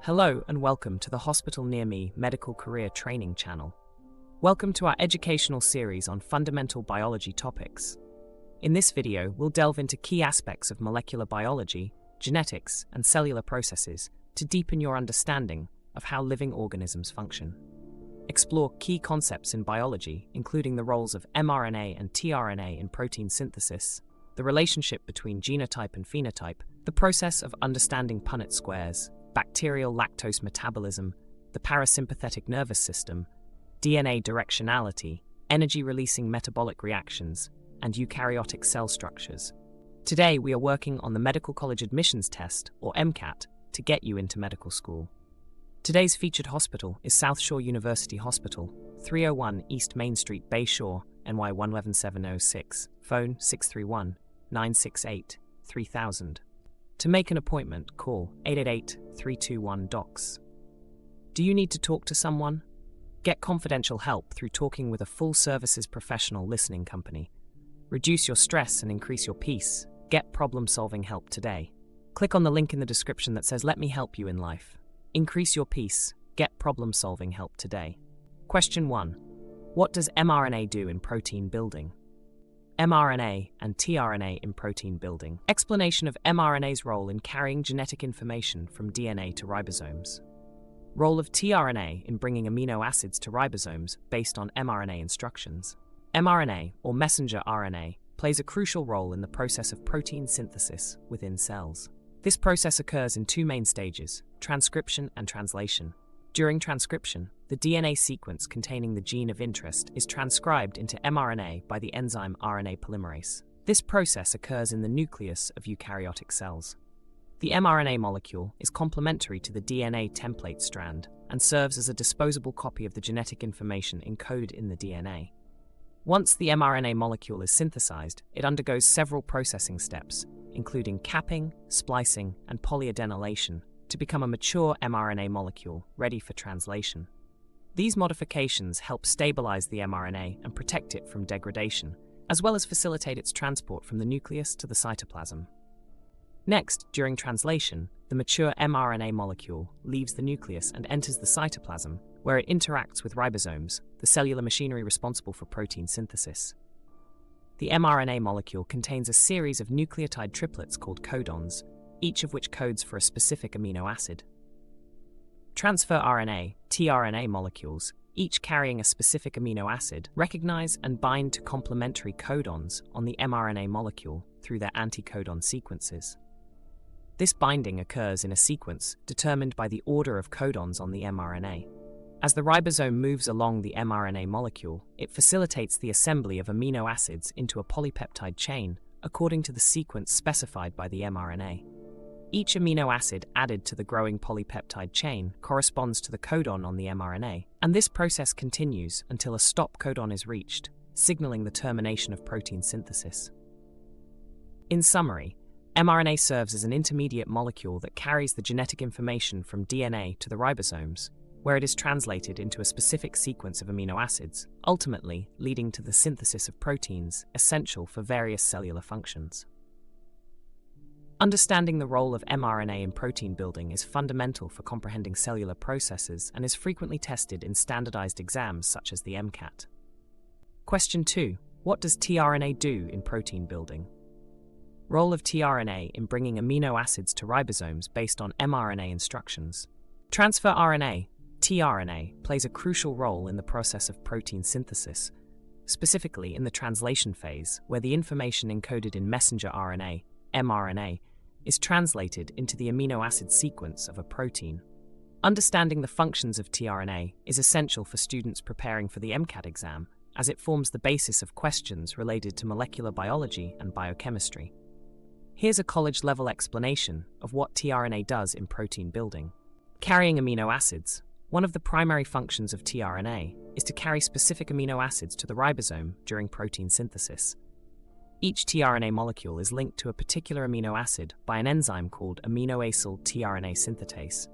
Hello and welcome to the Hospital Near Me Medical Career Training channel. Welcome to our educational series on fundamental biology topics. In this video, we'll delve into key aspects of molecular biology, genetics, and cellular processes to deepen your understanding of how living organisms function. Explore key concepts in biology, including the roles of mRNA and tRNA in protein synthesis, the relationship between genotype and phenotype, the process of understanding Punnett squares, bacterial lactose metabolism, the parasympathetic nervous system, DNA directionality, energy-releasing metabolic reactions, and eukaryotic cell structures. Today, we are working on the Medical College Admissions Test, or MCAT, to get you into medical school. Today's featured hospital is South Shore University Hospital, 301 East Main Street, Bay Shore, NY 117006, phone 631-968-3000. To make an appointment, call 888-321-DOCS. Do you need to talk to someone? Get confidential help through talking with a full-services professional listening company. Reduce your stress and increase your peace. Get problem-solving help today. Click on the link in the description that says, "Let me help you in life." Increase your peace. Get problem-solving help today. Question 1. What does mRNA do in protein building? mRNA and tRNA in protein building. Explanation of mRNA's role in carrying genetic information from DNA to ribosomes. Role of tRNA in bringing amino acids to ribosomes based on mRNA instructions. mRNA, or messenger RNA, plays a crucial role in the process of protein synthesis within cells. This process occurs in two main stages, transcription and translation. During transcription, the DNA sequence containing the gene of interest is transcribed into mRNA by the enzyme RNA polymerase. This process occurs in the nucleus of eukaryotic cells. The mRNA molecule is complementary to the DNA template strand and serves as a disposable copy of the genetic information encoded in the DNA. Once the mRNA molecule is synthesized, it undergoes several processing steps, including capping, splicing, and polyadenylation, to become a mature mRNA molecule ready for translation. These modifications help stabilize the mRNA and protect it from degradation, as well as facilitate its transport from the nucleus to the cytoplasm. Next, during translation, the mature mRNA molecule leaves the nucleus and enters the cytoplasm, where it interacts with ribosomes, the cellular machinery responsible for protein synthesis. The mRNA molecule contains a series of nucleotide triplets called codons, each of which codes for a specific amino acid. Transfer RNA, tRNA molecules, each carrying a specific amino acid, recognize and bind to complementary codons on the mRNA molecule through their anticodon sequences. This binding occurs in a sequence determined by the order of codons on the mRNA. As the ribosome moves along the mRNA molecule, it facilitates the assembly of amino acids into a polypeptide chain according to the sequence specified by the mRNA. Each amino acid added to the growing polypeptide chain corresponds to the codon on the mRNA, and this process continues until a stop codon is reached, signaling the termination of protein synthesis. In summary, mRNA serves as an intermediate molecule that carries the genetic information from DNA to the ribosomes, where it is translated into a specific sequence of amino acids, ultimately leading to the synthesis of proteins essential for various cellular functions. Understanding the role of mRNA in protein building is fundamental for comprehending cellular processes and is frequently tested in standardized exams such as the MCAT. Question 2. What does tRNA do in protein building? Role of tRNA in bringing amino acids to ribosomes based on mRNA instructions. Transfer RNA, tRNA, plays a crucial role in the process of protein synthesis, specifically in the translation phase, where the information encoded in messenger RNA, mRNA, is translated into the amino acid sequence of a protein. Understanding the functions of tRNA is essential for students preparing for the MCAT exam, as it forms the basis of questions related to molecular biology and biochemistry. Here's a college-level explanation of what tRNA does in protein building. Carrying amino acids. One of the primary functions of tRNA is to carry specific amino acids to the ribosome during protein synthesis. Each tRNA molecule is linked to a particular amino acid by an enzyme called aminoacyl tRNA synthetase.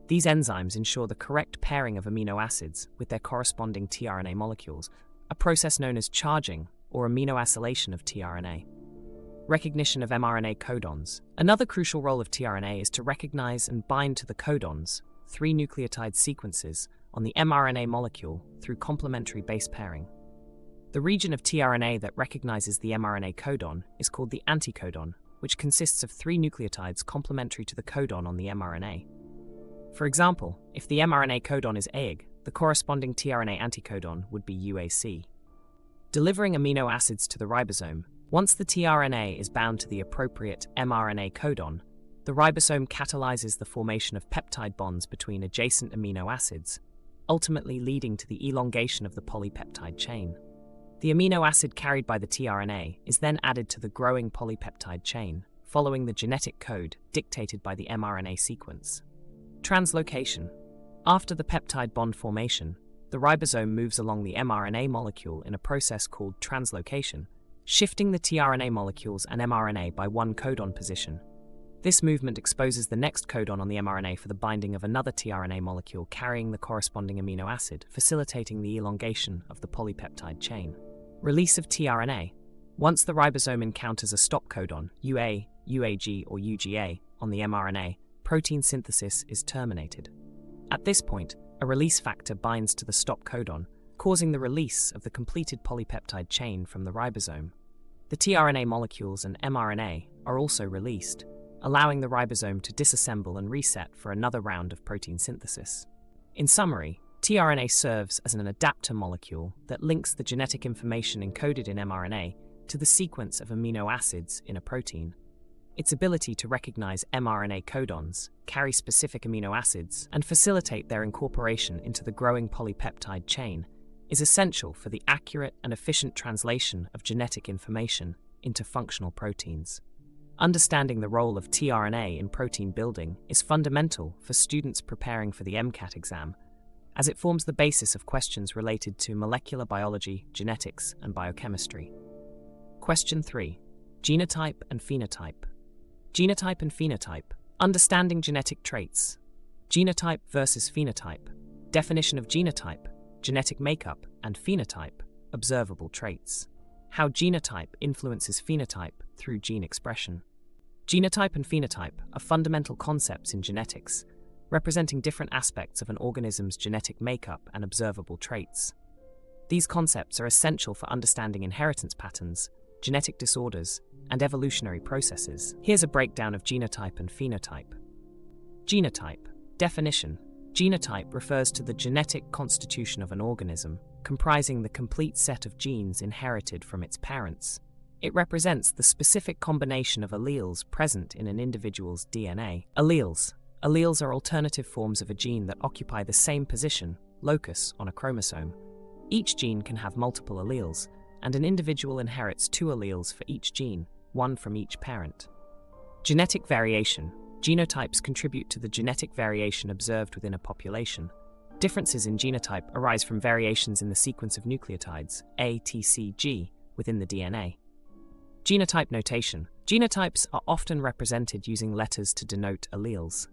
These enzymes ensure the correct pairing of amino acids with their corresponding tRNA molecules, a process known as charging or aminoacylation of tRNA. Recognition of mRNA codons. Another crucial role of tRNA is to recognize and bind to the codons 3 nucleotide sequences on the mRNA molecule through complementary base pairing. The region of tRNA that recognizes the mRNA codon is called the anticodon, which consists of 3 nucleotides complementary to the codon on the mRNA. For example, if the mRNA codon is AIG, the corresponding tRNA anticodon would be UAC. Delivering amino acids to the ribosome, once the tRNA is bound to the appropriate mRNA codon, the ribosome catalyzes the formation of peptide bonds between adjacent amino acids, ultimately leading to the elongation of the polypeptide chain. The amino acid carried by the tRNA is then added to the growing polypeptide chain, following the genetic code dictated by the mRNA sequence. Translocation. After the peptide bond formation, the ribosome moves along the mRNA molecule in a process called translocation, shifting the tRNA molecules and mRNA by 1 codon position. This movement exposes the next codon on the mRNA for the binding of another tRNA molecule carrying the corresponding amino acid, facilitating the elongation of the polypeptide chain. Release of tRNA. Once the ribosome encounters a stop codon, UA, UAG, or UGA, on the mRNA, protein synthesis is terminated. At this point, a release factor binds to the stop codon, causing the release of the completed polypeptide chain from the ribosome. The tRNA molecules and mRNA are also released, allowing the ribosome to disassemble and reset for another round of protein synthesis. In summary, tRNA serves as an adapter molecule that links the genetic information encoded in mRNA to the sequence of amino acids in a protein. Its ability to recognize mRNA codons, carry specific amino acids, and facilitate their incorporation into the growing polypeptide chain is essential for the accurate and efficient translation of genetic information into functional proteins. Understanding the role of tRNA in protein building is fundamental for students preparing for the MCAT exam, as it forms the basis of questions related to molecular biology, genetics, and biochemistry. Question 3. Genotype and phenotype. Genotype and phenotype. Understanding genetic traits. Genotype versus phenotype. Definition of genotype, genetic makeup, and phenotype, observable traits. How genotype influences phenotype through gene expression. Genotype and phenotype are fundamental concepts in genetics, representing different aspects of an organism's genetic makeup and observable traits. These concepts are essential for understanding inheritance patterns, genetic disorders, and evolutionary processes. Here's a breakdown of genotype and phenotype. Genotype. Definition. Genotype refers to the genetic constitution of an organism, comprising the complete set of genes inherited from its parents. It represents the specific combination of alleles present in an individual's DNA. Alleles. Alleles are alternative forms of a gene that occupy the same position, locus, on a chromosome. Each gene can have multiple alleles, and an individual inherits 2 alleles for each gene, 1 from each parent. Genetic variation. Genotypes contribute to the genetic variation observed within a population. Differences in genotype arise from variations in the sequence of nucleotides, A, T, C, G, within the DNA. Genotype notation. Genotypes are often represented using letters to denote alleles.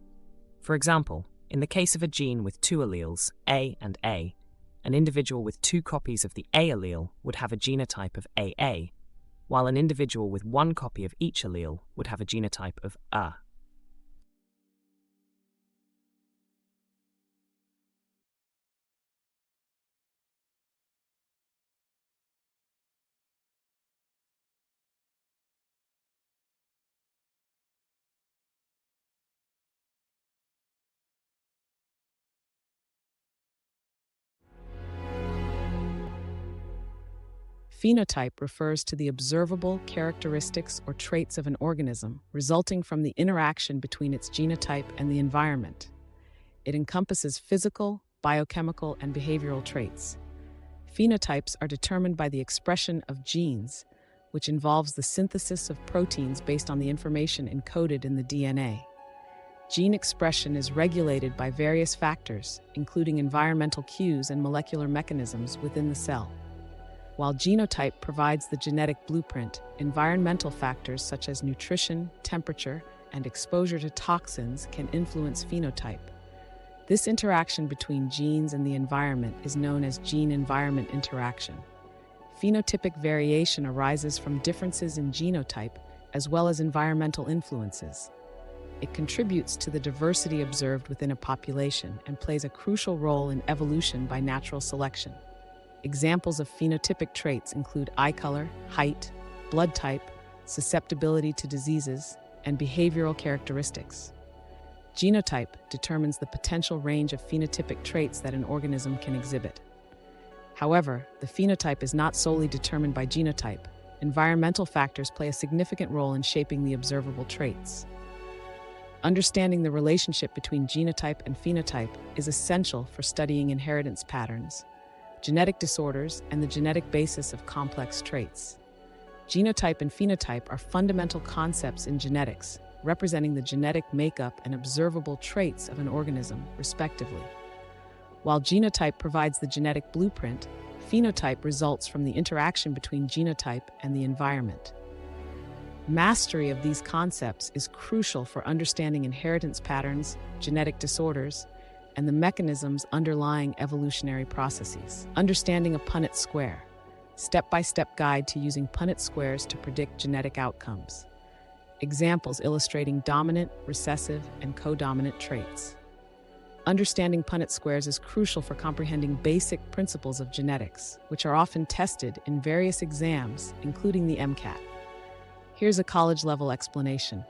For example, in the case of a gene with 2 alleles, A and A, an individual with 2 copies of the A allele would have a genotype of AA, while an individual with 1 copy of each allele would have a genotype of A. Phenotype refers to the observable characteristics or traits of an organism resulting from the interaction between its genotype and the environment. It encompasses physical, biochemical, and behavioral traits. Phenotypes are determined by the expression of genes, which involves the synthesis of proteins based on the information encoded in the DNA. Gene expression is regulated by various factors, including environmental cues and molecular mechanisms within the cell. While genotype provides the genetic blueprint, environmental factors such as nutrition, temperature, and exposure to toxins can influence phenotype. This interaction between genes and the environment is known as gene-environment interaction. Phenotypic variation arises from differences in genotype as well as environmental influences. It contributes to the diversity observed within a population and plays a crucial role in evolution by natural selection. Examples of phenotypic traits include eye color, height, blood type, susceptibility to diseases, and behavioral characteristics. Genotype determines the potential range of phenotypic traits that an organism can exhibit. However, the phenotype is not solely determined by genotype. Environmental factors play a significant role in shaping the observable traits. Understanding the relationship between genotype and phenotype is essential for studying inheritance patterns, genetic disorders, and the genetic basis of complex traits. Genotype and phenotype are fundamental concepts in genetics, representing the genetic makeup and observable traits of an organism, respectively. While genotype provides the genetic blueprint, phenotype results from the interaction between genotype and the environment. Mastery of these concepts is crucial for understanding inheritance patterns, genetic disorders, and the mechanisms underlying evolutionary processes. Understanding a Punnett square, step-by-step guide to using Punnett squares to predict genetic outcomes. Examples illustrating dominant, recessive, and codominant traits. Understanding Punnett squares is crucial for comprehending basic principles of genetics, which are often tested in various exams, including the MCAT. Here's a college-level explanation.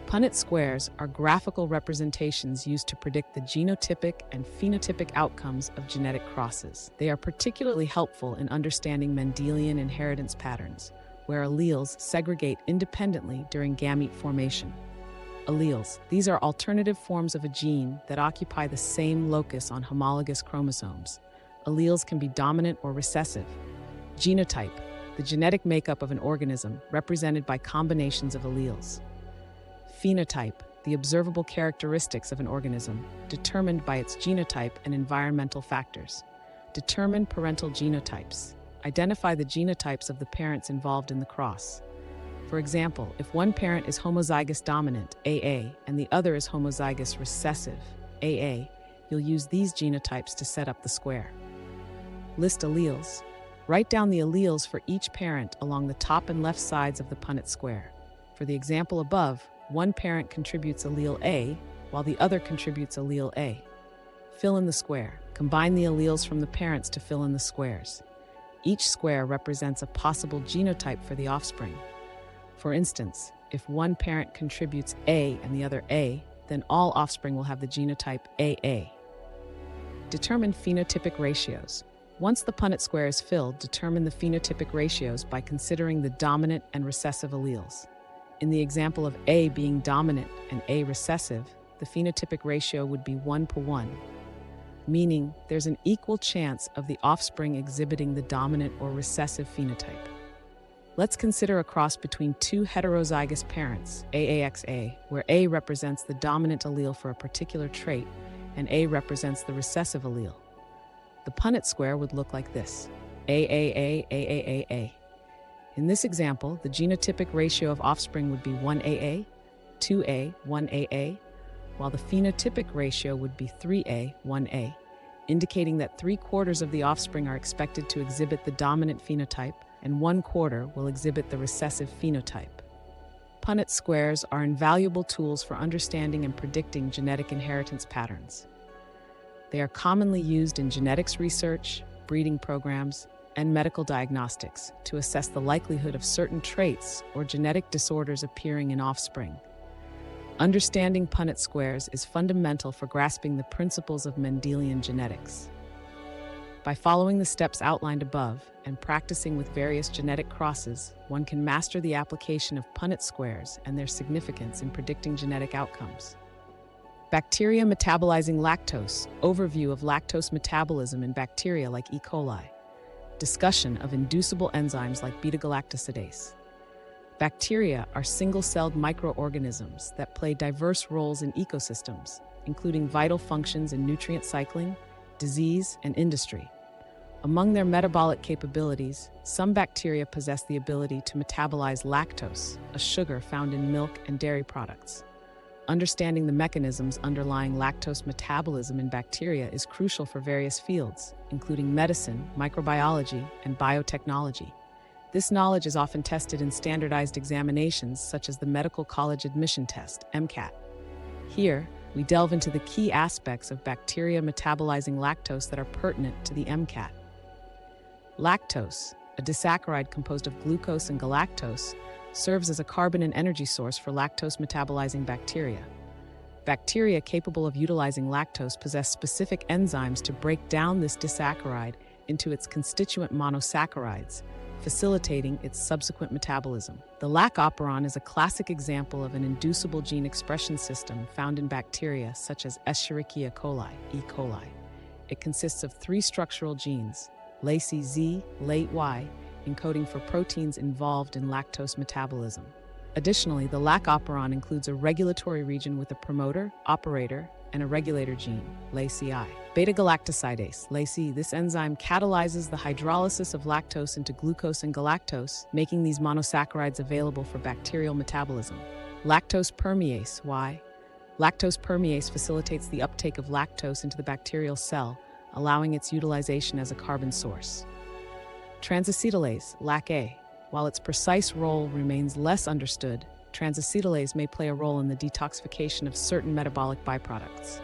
Punnett squares are graphical representations used to predict the genotypic and phenotypic outcomes of genetic crosses. They are particularly helpful in understanding Mendelian inheritance patterns, where alleles segregate independently during gamete formation. Alleles. These are alternative forms of a gene that occupy the same locus on homologous chromosomes. Alleles can be dominant or recessive. Genotype. The genetic makeup of an organism, represented by combinations of alleles. Phenotype. The observable characteristics of an organism, determined by its genotype and environmental factors. Determine parental genotypes. Identify the genotypes of the parents involved in the cross. For example, if one parent is homozygous dominant, AA, and the other is homozygous recessive, AA, you'll use these genotypes to set up the square. List alleles. Write down the alleles for each parent along the top and left sides of the Punnett square. For the example above, one parent contributes allele A, while the other contributes allele A. Fill in the square. Combine the alleles from the parents to fill in the squares. Each square represents a possible genotype for the offspring. For instance, if one parent contributes A and the other A, then all offspring will have the genotype AA. Determine phenotypic ratios. Once the Punnett square is filled, determine the phenotypic ratios by considering the dominant and recessive alleles. In the example of A being dominant and A recessive, the phenotypic ratio would be 1:1, meaning there's an equal chance of the offspring exhibiting the dominant or recessive phenotype. Let's consider a cross between two heterozygous parents, AAXA, where A represents the dominant allele for a particular trait and A represents the recessive allele. The Punnett square would look like this: AAA, AAAA. In this example, the genotypic ratio of offspring would be 1AA, 2A, 1AA, while the phenotypic ratio would be 3A, 1A, indicating that 3/4 of the offspring are expected to exhibit the dominant phenotype and 1/4 will exhibit the recessive phenotype. Punnett squares are invaluable tools for understanding and predicting genetic inheritance patterns. They are commonly used in genetics research, breeding programs, and medical diagnostics to assess the likelihood of certain traits or genetic disorders appearing in offspring. Understanding Punnett squares is fundamental for grasping the principles of Mendelian genetics. By following the steps outlined above and practicing with various genetic crosses, one can master the application of Punnett squares and their significance in predicting genetic outcomes. Bacteria metabolizing lactose. Overview of lactose metabolism in bacteria like E. coli. Discussion of inducible enzymes like beta-galactosidase. Bacteria are single-celled microorganisms that play diverse roles in ecosystems, including vital functions in nutrient cycling, disease, and industry. Among their metabolic capabilities, some bacteria possess the ability to metabolize lactose, a sugar found in milk and dairy products. Understanding the mechanisms underlying lactose metabolism in bacteria is crucial for various fields, including medicine, microbiology, and biotechnology. This knowledge is often tested in standardized examinations such as the Medical College Admission Test, MCAT. Here, we delve into the key aspects of bacteria metabolizing lactose that are pertinent to the MCAT. Lactose, a disaccharide composed of glucose and galactose, serves as a carbon and energy source for lactose metabolizing bacteria. Bacteria capable of utilizing lactose possess specific enzymes to break down this disaccharide into its constituent monosaccharides, facilitating its subsequent metabolism. The lac operon is a classic example of an inducible gene expression system found in bacteria such as Escherichia coli, E. coli. It consists of 3 structural genes, LAC-Z, LAT-Y, encoding for proteins involved in lactose metabolism. Additionally, the lac operon includes a regulatory region with a promoter, operator, and a regulator gene, LAC-I. Beta-galactosidase, LAC, this enzyme catalyzes the hydrolysis of lactose into glucose and galactose, making these monosaccharides available for bacterial metabolism. Lactose permease, Y. Lactose permease facilitates the uptake of lactose into the bacterial cell, allowing its utilization as a carbon source. Transacetylase, LAC-A. While its precise role remains less understood, transacetylase may play a role in the detoxification of certain metabolic byproducts.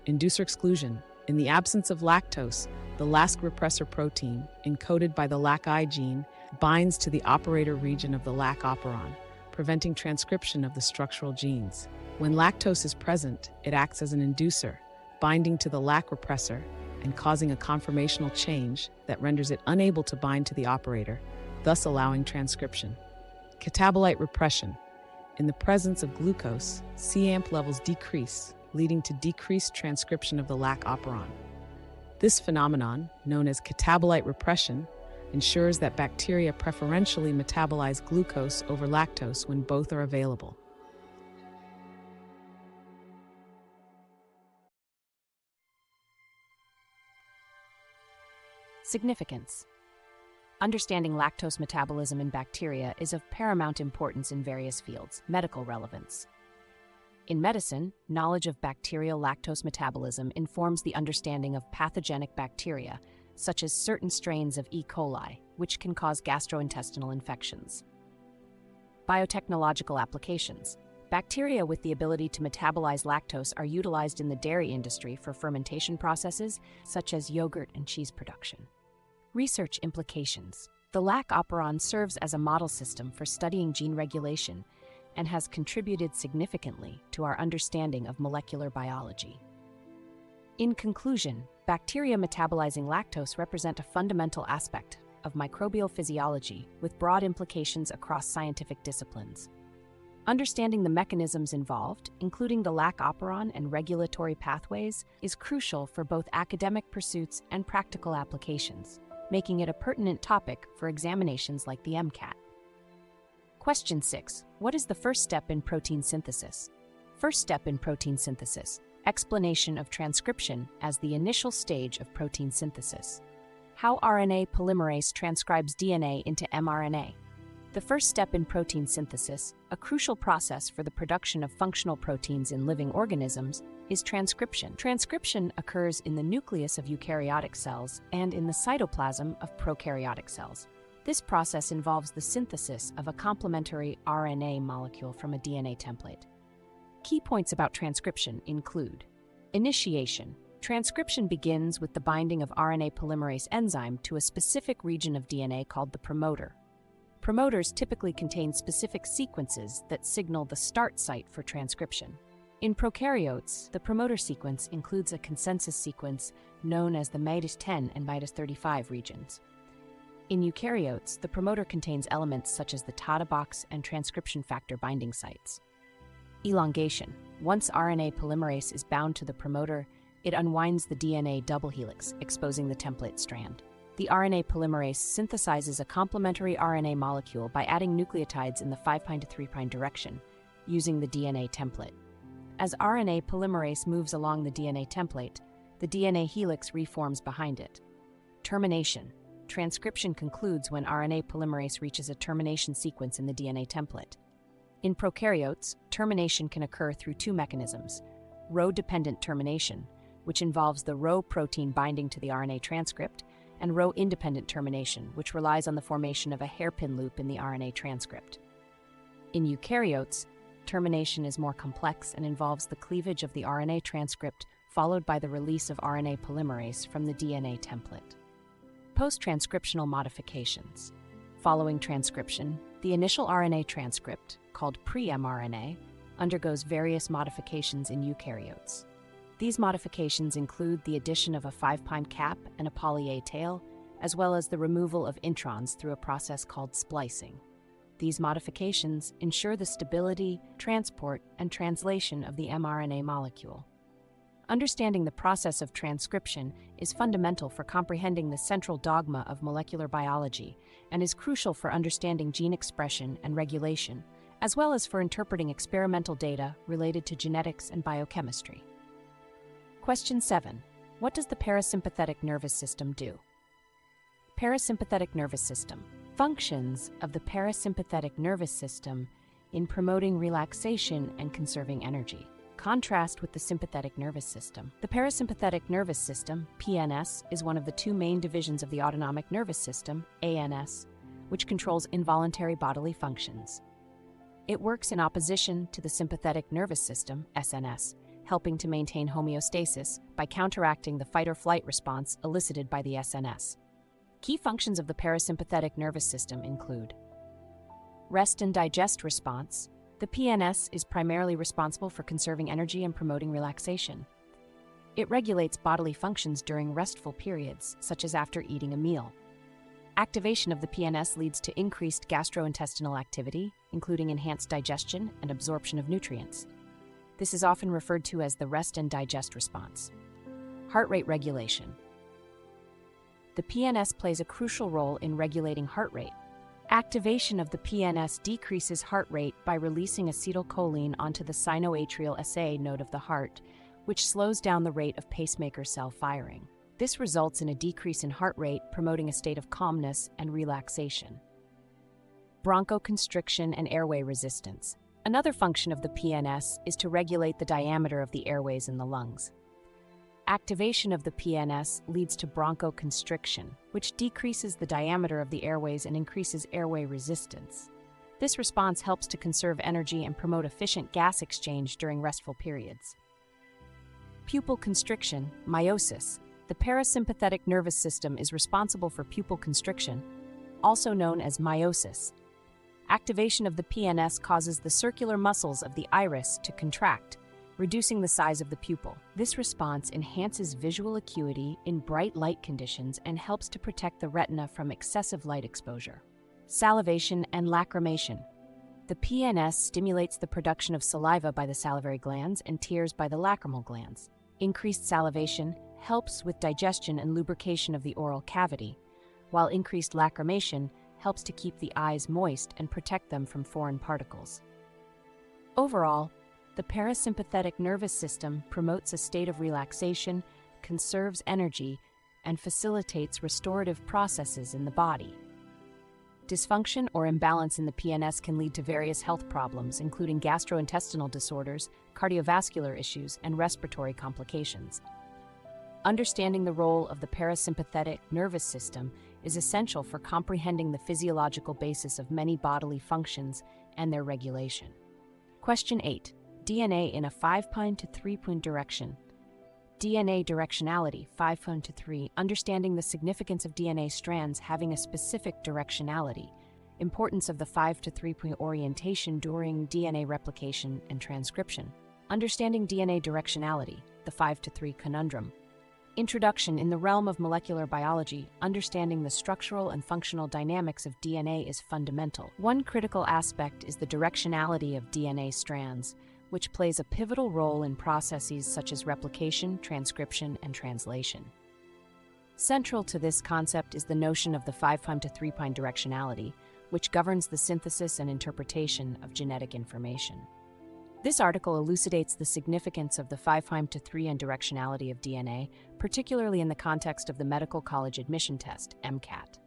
Inducer exclusion. In the absence of lactose, the LASK repressor protein, encoded by the LAC-I gene, binds to the operator region of the lac operon, preventing transcription of the structural genes. When lactose is present, it acts as an inducer, binding to the lac repressor and causing a conformational change that renders it unable to bind to the operator, thus allowing transcription. Catabolite repression. In the presence of glucose, cAMP levels decrease, leading to decreased transcription of the lac operon. This phenomenon, known as catabolite repression, ensures that bacteria preferentially metabolize glucose over lactose when both are available. Significance. Understanding lactose metabolism in bacteria is of paramount importance in various fields. Medical relevance. In medicine, knowledge of bacterial lactose metabolism informs the understanding of pathogenic bacteria, such as certain strains of E. coli, which can cause gastrointestinal infections. Biotechnological applications. Bacteria with the ability to metabolize lactose are utilized in the dairy industry for fermentation processes, such as yogurt and cheese production. Research implications. The lac operon serves as a model system for studying gene regulation and has contributed significantly to our understanding of molecular biology. In conclusion, bacteria metabolizing lactose represent a fundamental aspect of microbial physiology with broad implications across scientific disciplines. Understanding the mechanisms involved, including the lac operon and regulatory pathways, is crucial for both academic pursuits and practical applications, making it a pertinent topic for examinations like the MCAT. Question 6. What is the first step in protein synthesis? First step in protein synthesis. Explanation of transcription as the initial stage of protein synthesis. How RNA polymerase transcribes DNA into mRNA. The first step in protein synthesis, a crucial process for the production of functional proteins in living organisms, is transcription. Transcription occurs in the nucleus of eukaryotic cells and in the cytoplasm of prokaryotic cells. This process involves the synthesis of a complementary RNA molecule from a DNA template. Key points about transcription include: initiation. Transcription begins with the binding of RNA polymerase enzyme to a specific region of DNA called the promoter. Promoters typically contain specific sequences that signal the start site for transcription. In prokaryotes, the promoter sequence includes a consensus sequence known as the -10 and -35 regions. In eukaryotes, the promoter contains elements such as the TATA box and transcription factor binding sites. Elongation. Once RNA polymerase is bound to the promoter, it unwinds the DNA double helix, exposing the template strand. The RNA polymerase synthesizes a complementary RNA molecule by adding nucleotides in the 5' to 3' direction, using the DNA template. As RNA polymerase moves along the DNA template, the DNA helix reforms behind it. Termination. Transcription concludes when RNA polymerase reaches a termination sequence in the DNA template. In prokaryotes, termination can occur through 2 mechanisms: row-dependent termination, which involves the row protein binding to the RNA transcript, and row-independent termination, which relies on the formation of a hairpin loop in the RNA transcript. In eukaryotes, termination is more complex and involves the cleavage of the RNA transcript followed by the release of RNA polymerase from the DNA template. Post-transcriptional modifications. Following transcription, the initial RNA transcript, called pre-mRNA, undergoes various modifications in eukaryotes. These modifications include the addition of a 5' cap and a poly-A tail, as well as the removal of introns through a process called splicing. These modifications ensure the stability, transport, and translation of the mRNA molecule. Understanding the process of transcription is fundamental for comprehending the central dogma of molecular biology and is crucial for understanding gene expression and regulation, as well as for interpreting experimental data related to genetics and biochemistry. Question 7. What does the parasympathetic nervous system do? Parasympathetic nervous system. Functions of the parasympathetic nervous system in promoting relaxation and conserving energy. Contrast with the sympathetic nervous system. The parasympathetic nervous system, PNS, is one of the two main divisions of the autonomic nervous system, ANS, which controls involuntary bodily functions. It works in opposition to the sympathetic nervous system, SNS, helping to maintain homeostasis by counteracting the fight-or-flight response elicited by the SNS. Key functions of the parasympathetic nervous system include rest and digest response. The PNS is primarily responsible for conserving energy and promoting relaxation. It regulates bodily functions during restful periods, such as after eating a meal. Activation of the PNS leads to increased gastrointestinal activity, including enhanced digestion and absorption of nutrients. This is often referred to as the rest and digest response. Heart rate regulation. The PNS plays a crucial role in regulating heart rate. Activation of the PNS decreases heart rate by releasing acetylcholine onto the sinoatrial SA node of the heart, which slows down the rate of pacemaker cell firing. This results in a decrease in heart rate, promoting a state of calmness and relaxation. Bronchoconstriction and airway resistance. Another function of the PNS is to regulate the diameter of the airways in the lungs. Activation of the PNS leads to bronchoconstriction, which decreases the diameter of the airways and increases airway resistance. This response helps to conserve energy and promote efficient gas exchange during restful periods. Pupil constriction, meiosis. The parasympathetic nervous system is responsible for pupil constriction, also known as meiosis. Activation of the PNS causes the circular muscles of the iris to contract, reducing the size of the pupil. This response enhances visual acuity in bright light conditions and helps to protect the retina from excessive light exposure. Salivation and lacrimation. The PNS stimulates the production of saliva by the salivary glands and tears by the lacrimal glands. Increased salivation helps with digestion and lubrication of the oral cavity, while increased lacrimation helps to keep the eyes moist and protect them from foreign particles. Overall, the parasympathetic nervous system promotes a state of relaxation, conserves energy, and facilitates restorative processes in the body. Dysfunction or imbalance in the PNS can lead to various health problems, including gastrointestinal disorders, cardiovascular issues, and respiratory complications. Understanding the role of the parasympathetic nervous system is essential for comprehending the physiological basis of many bodily functions and their regulation. Question 8. DNA in a 5' to 3' direction. DNA directionality, 5' to 3, understanding the significance of DNA strands having a specific directionality, importance of the 5' to 3' orientation during DNA replication and transcription, understanding DNA directionality, the 5' to 3 conundrum. Introduction in the realm of molecular biology, understanding the structural and functional dynamics of DNA is fundamental. One critical aspect is the directionality of DNA strands, which plays a pivotal role in processes such as replication, transcription, and translation. Central to this concept is the notion of the 5' to 3' directionality, which governs the synthesis and interpretation of genetic information. This article elucidates the significance of the 5' to 3' directionality of DNA, particularly in the context of the Medical College Admission Test, MCAT.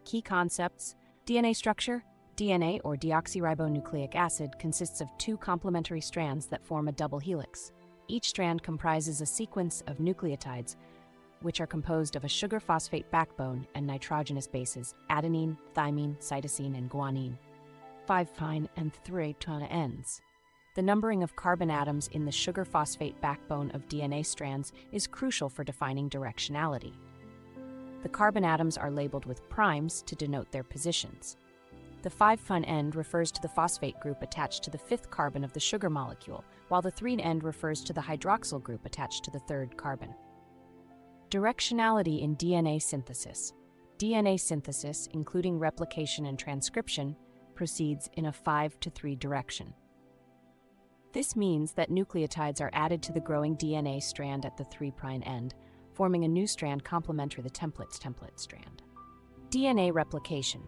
Key concepts: DNA structure. DNA, or deoxyribonucleic acid, consists of two complementary strands that form a double helix. Each strand comprises a sequence of nucleotides, which are composed of a sugar phosphate backbone and nitrogenous bases, adenine, thymine, cytosine, and guanine. 5' and 3' ends. The numbering of carbon atoms in the sugar-phosphate backbone of DNA strands is crucial for defining directionality. The carbon atoms are labeled with primes to denote their positions. The 5' end refers to the phosphate group attached to the 5th carbon of the sugar molecule, while the 3' end refers to the hydroxyl group attached to the 3rd carbon. Directionality in DNA synthesis. DNA synthesis, including replication and transcription, proceeds in a 5-to-3 direction. This means that nucleotides are added to the growing DNA strand at the 3' end, forming a new strand complementary to the template strand. DNA replication.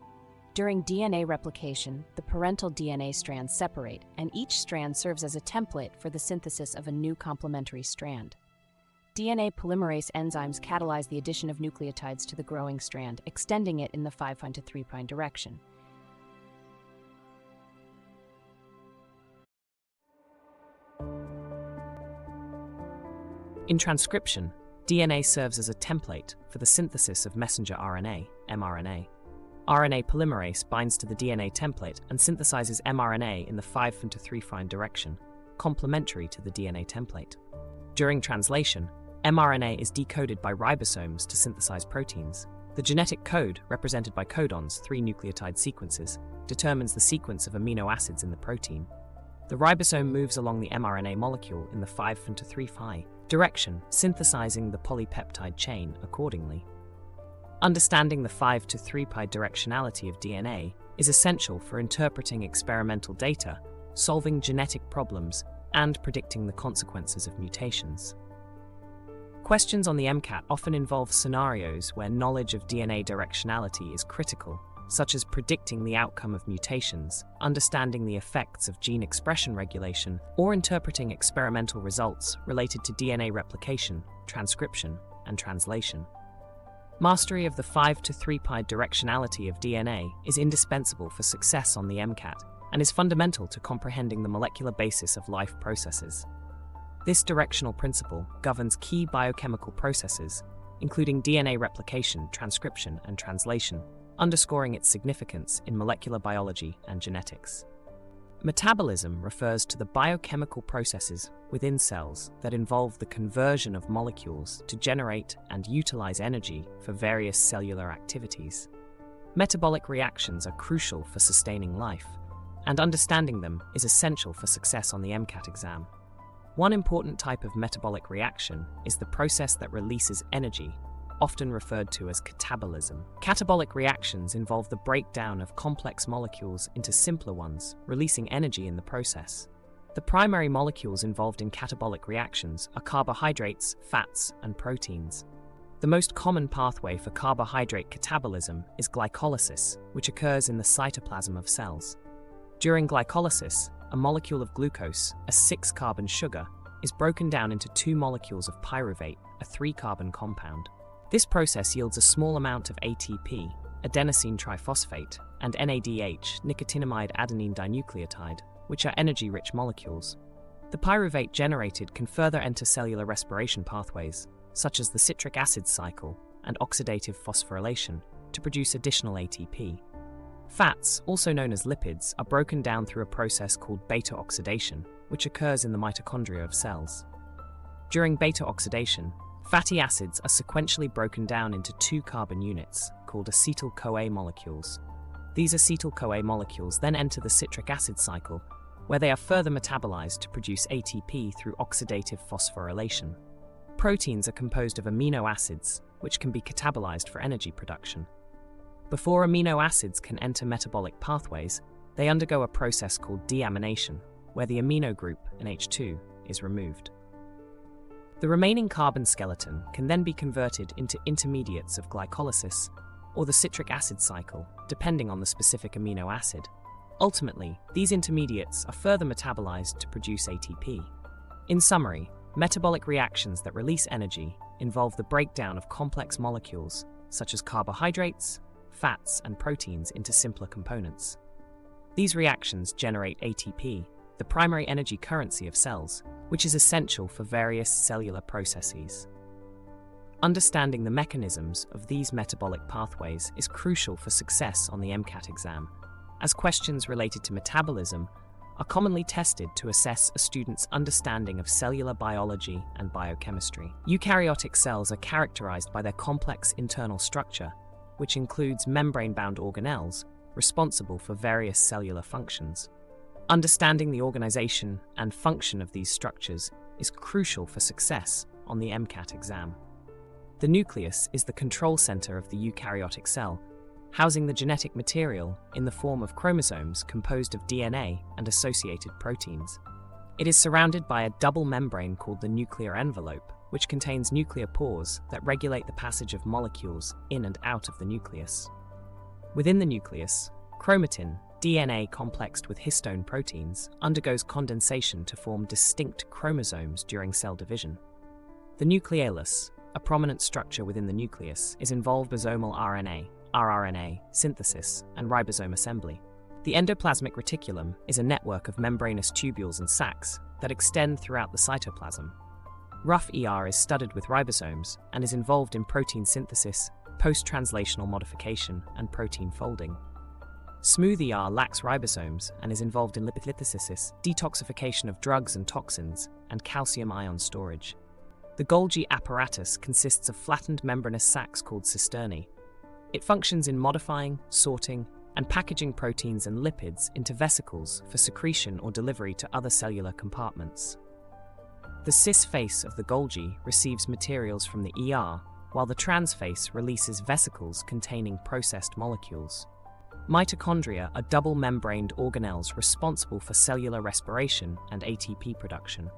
During DNA replication, the parental DNA strands separate, and each strand serves as a template for the synthesis of a new complementary strand. DNA polymerase enzymes catalyze the addition of nucleotides to the growing strand, extending it in the 5' to 3' direction. In transcription, DNA serves as a template for the synthesis of messenger RNA, mRNA. RNA polymerase binds to the DNA template and synthesizes mRNA in the 5' to 3' direction, complementary to the DNA template. During translation, mRNA is decoded by ribosomes to synthesize proteins. The genetic code, represented by codons, 3 nucleotide sequences, determines the sequence of amino acids in the protein. The ribosome moves along the mRNA molecule in the 5' to 3' direction, synthesizing the polypeptide chain accordingly. Understanding the 5' to 3' directionality of DNA is essential for interpreting experimental data, solving genetic problems, and predicting the consequences of mutations. Questions on the MCAT often involve scenarios where knowledge of DNA directionality is critical, such as predicting the outcome of mutations, understanding the effects of gene expression regulation, or interpreting experimental results related to DNA replication, transcription, and translation. Mastery of the 5' to 3' directionality of DNA is indispensable for success on the MCAT and is fundamental to comprehending the molecular basis of life processes. This directional principle governs key biochemical processes, including DNA replication, transcription, and translation, underscoring its significance in molecular biology and genetics. Metabolism refers to the biochemical processes within cells that involve the conversion of molecules to generate and utilize energy for various cellular activities. Metabolic reactions are crucial for sustaining life, and understanding them is essential for success on the MCAT exam. One important type of metabolic reaction is the process that releases energy, often referred to as catabolism. Catabolic reactions involve the breakdown of complex molecules into simpler ones, releasing energy in the process. The primary molecules involved in catabolic reactions are carbohydrates, fats, and proteins. The most common pathway for carbohydrate catabolism is glycolysis, which occurs in the cytoplasm of cells. During glycolysis, a molecule of glucose, a 6-carbon sugar, is broken down into 2 molecules of pyruvate, a 3-carbon compound. This process yields a small amount of ATP, adenosine triphosphate, and NADH, nicotinamide adenine dinucleotide, which are energy-rich molecules. The pyruvate generated can further enter cellular respiration pathways, such as the citric acid cycle and oxidative phosphorylation, to produce additional ATP. Fats, also known as lipids, are broken down through a process called beta-oxidation, which occurs in the mitochondria of cells. During beta-oxidation, fatty acids are sequentially broken down into 2 carbon units, called acetyl-CoA molecules. These acetyl-CoA molecules then enter the citric acid cycle, where they are further metabolized to produce ATP through oxidative phosphorylation. Proteins are composed of amino acids, which can be catabolized for energy production. Before amino acids can enter metabolic pathways, they undergo a process called deamination, where the amino group, NH2, is removed. The remaining carbon skeleton can then be converted into intermediates of glycolysis or the citric acid cycle, depending on the specific amino acid. Ultimately, these intermediates are further metabolized to produce ATP. In summary, metabolic reactions that release energy involve the breakdown of complex molecules, such as carbohydrates, fats, and proteins into simpler components. These reactions generate ATP, the primary energy currency of cells, which is essential for various cellular processes. Understanding the mechanisms of these metabolic pathways is crucial for success on the MCAT exam, as questions related to metabolism are commonly tested to assess a student's understanding of cellular biology and biochemistry. Eukaryotic cells are characterized by their complex internal structure, which includes membrane-bound organelles responsible for various cellular functions. Understanding the organization and function of these structures is crucial for success on the MCAT exam. The nucleus is the control center of the eukaryotic cell, housing the genetic material in the form of chromosomes composed of DNA and associated proteins. It is surrounded by a double membrane called the nuclear envelope, which contains nuclear pores that regulate the passage of molecules in and out of the nucleus. Within the nucleus, chromatin, DNA complexed with histone proteins, undergoes condensation to form distinct chromosomes during cell division. The nucleolus, a prominent structure within the nucleus, is involved in ribosomal RNA, rRNA, synthesis, and ribosome assembly. The endoplasmic reticulum is a network of membranous tubules and sacs that extend throughout the cytoplasm. Rough ER is studded with ribosomes and is involved in protein synthesis, post-translational modification, and protein folding. Smooth ER lacks ribosomes and is involved in liposynthesis, detoxification of drugs and toxins, and calcium ion storage. The Golgi apparatus consists of flattened membranous sacs called cisternae. It functions in modifying, sorting, and packaging proteins and lipids into vesicles for secretion or delivery to other cellular compartments. The cis face of the Golgi receives materials from the ER, while the trans face releases vesicles containing processed molecules. Mitochondria are double-membraned organelles responsible for cellular respiration and ATP production.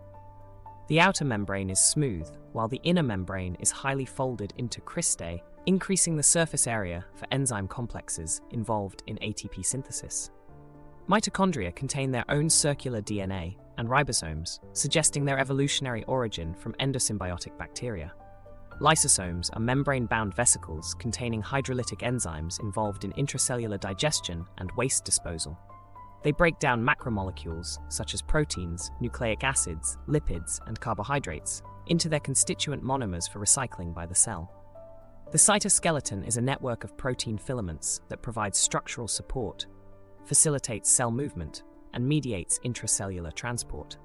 The outer membrane is smooth, while the inner membrane is highly folded into cristae, increasing the surface area for enzyme complexes involved in ATP synthesis. Mitochondria contain their own circular DNA and ribosomes, suggesting their evolutionary origin from endosymbiotic bacteria. Lysosomes are membrane-bound vesicles containing hydrolytic enzymes involved in intracellular digestion and waste disposal. They break down macromolecules, such as proteins, nucleic acids, lipids, and carbohydrates, into their constituent monomers for recycling by the cell. The cytoskeleton is a network of protein filaments that provides structural support, facilitates cell movement, and mediates intracellular transport.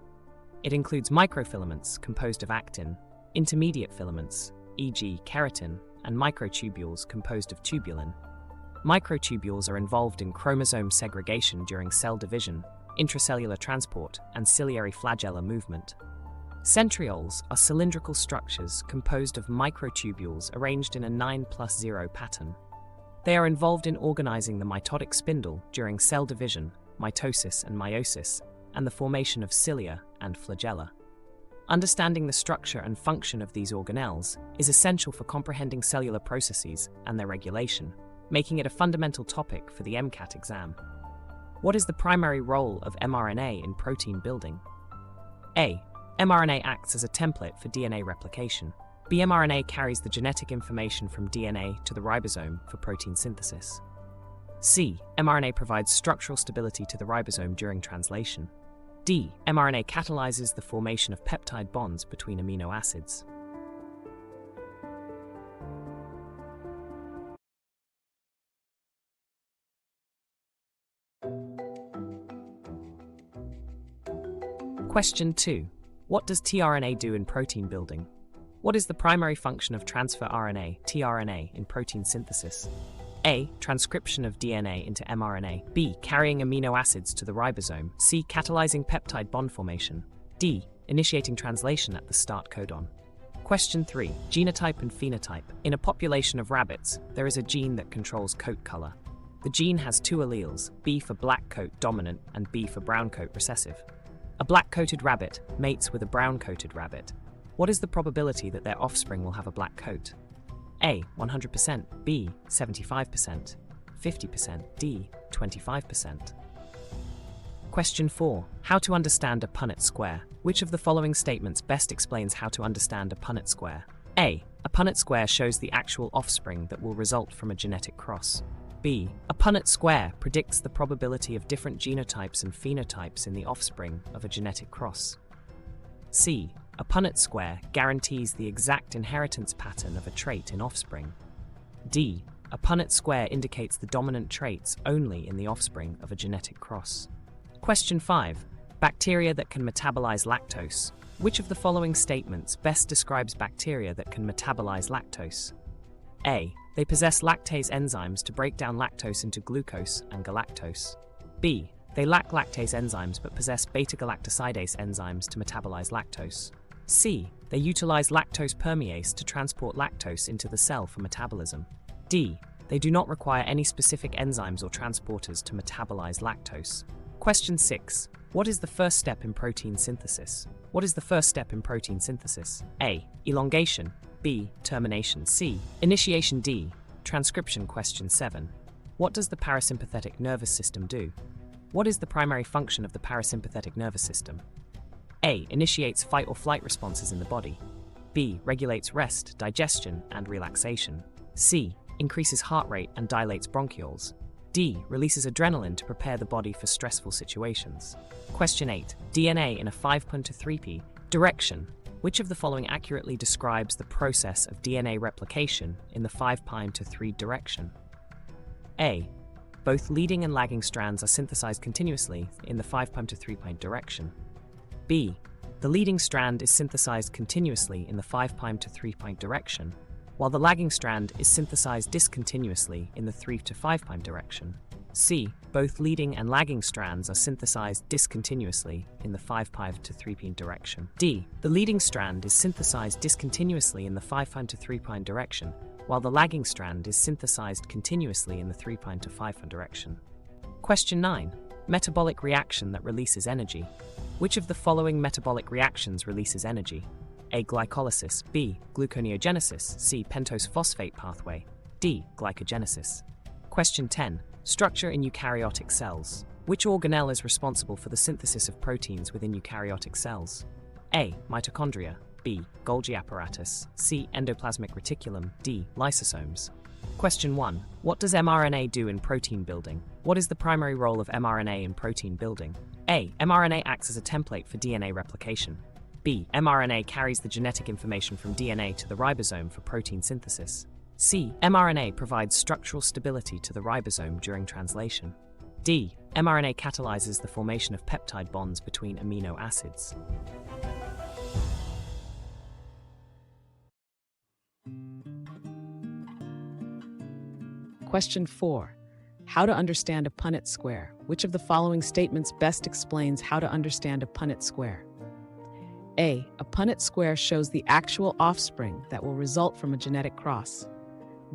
It includes microfilaments composed of actin, intermediate filaments, e.g. keratin, and microtubules composed of tubulin. Microtubules are involved in chromosome segregation during cell division, intracellular transport, and ciliary flagella movement. Centrioles are cylindrical structures composed of microtubules arranged in a 9+0 pattern. They are involved in organizing the mitotic spindle during cell division, mitosis and meiosis, and the formation of cilia and flagella. Understanding the structure and function of these organelles is essential for comprehending cellular processes and their regulation, making it a fundamental topic for the MCAT exam. What is the primary role of mRNA in protein building? A. mRNA acts as a template for DNA replication. B. mRNA carries the genetic information from DNA to the ribosome for protein synthesis. C. mRNA provides structural stability to the ribosome during translation. D. mRNA catalyzes the formation of peptide bonds between amino acids. Question 2. What does tRNA do in protein building? What is the primary function of transfer RNA, tRNA, in protein synthesis? A. Transcription of DNA into mRNA. B. Carrying amino acids to the ribosome. C. Catalyzing peptide bond formation. D. Initiating translation at the start codon. Question 3. Genotype and phenotype. In a population of rabbits, there is a gene that controls coat color. The gene has two alleles, B for black coat dominant and B for brown coat recessive. A black-coated rabbit mates with a brown-coated rabbit. What is the probability that their offspring will have a black coat? A. 100%, B. 75%, 50%, D. 25%. Question 4. How to understand a Punnett square. Which of the following statements best explains how to understand a Punnett square? A. A Punnett square shows the actual offspring that will result from a genetic cross. B. A Punnett square predicts the probability of different genotypes and phenotypes in the offspring of a genetic cross. C. A Punnett square guarantees the exact inheritance pattern of a trait in offspring. D. A Punnett square indicates the dominant traits only in the offspring of a genetic cross. Question 5. Bacteria that can metabolize lactose. Which of the following statements best describes bacteria that can metabolize lactose? A. They possess lactase enzymes to break down lactose into glucose and galactose. B. They lack lactase enzymes but possess beta-galactosidase enzymes to metabolize lactose. C. They utilize lactose permease to transport lactose into the cell for metabolism. D. They do not require any specific enzymes or transporters to metabolize lactose. Question 6. What is the first step in protein synthesis? What is the first step in protein synthesis? A. Elongation. B. Termination. C. Initiation. D. Transcription. Question 7. What does the parasympathetic nervous system do? What is the primary function of the parasympathetic nervous system? A. Initiates fight or flight responses in the body. B. Regulates rest, digestion, and relaxation. C. Increases heart rate and dilates bronchioles. D. Releases adrenaline to prepare the body for stressful situations. Question 8. DNA in a 5' to 3p direction. Which of the following accurately describes the process of DNA replication in the 5' to 3 direction? A. Both leading and lagging strands are synthesized continuously in the 5' to 3' direction. B. The leading strand is synthesized continuously in the 5' to 3' direction, while the lagging strand is synthesized discontinuously in the 3 to 5' direction. C. Both leading and lagging strands are synthesized discontinuously in the 5' to 3' direction. D. The leading strand is synthesized discontinuously in the 5' to 3' direction, while the lagging strand is synthesized continuously in the 3' to 5' direction. Question 9. Metabolic reaction that releases energy. Which of the following metabolic reactions releases energy? A. Glycolysis. B. Gluconeogenesis. C. Pentose phosphate pathway. D. Glycogenesis. Question 10. Structure in eukaryotic cells. Which organelle is responsible for the synthesis of proteins within eukaryotic cells? A. Mitochondria. B. Golgi apparatus. C. Endoplasmic reticulum. D. Lysosomes. Question 1. What does mRNA do in protein building? What is the primary role of mRNA in protein building? A. mRNA acts as a template for DNA replication. B. mRNA carries the genetic information from DNA to the ribosome for protein synthesis. C. mRNA provides structural stability to the ribosome during translation. D. mRNA catalyzes the formation of peptide bonds between amino acids. Question 4. How to understand a Punnett square. Which of the following statements best explains how to understand a Punnett square? A. A Punnett square shows the actual offspring that will result from a genetic cross.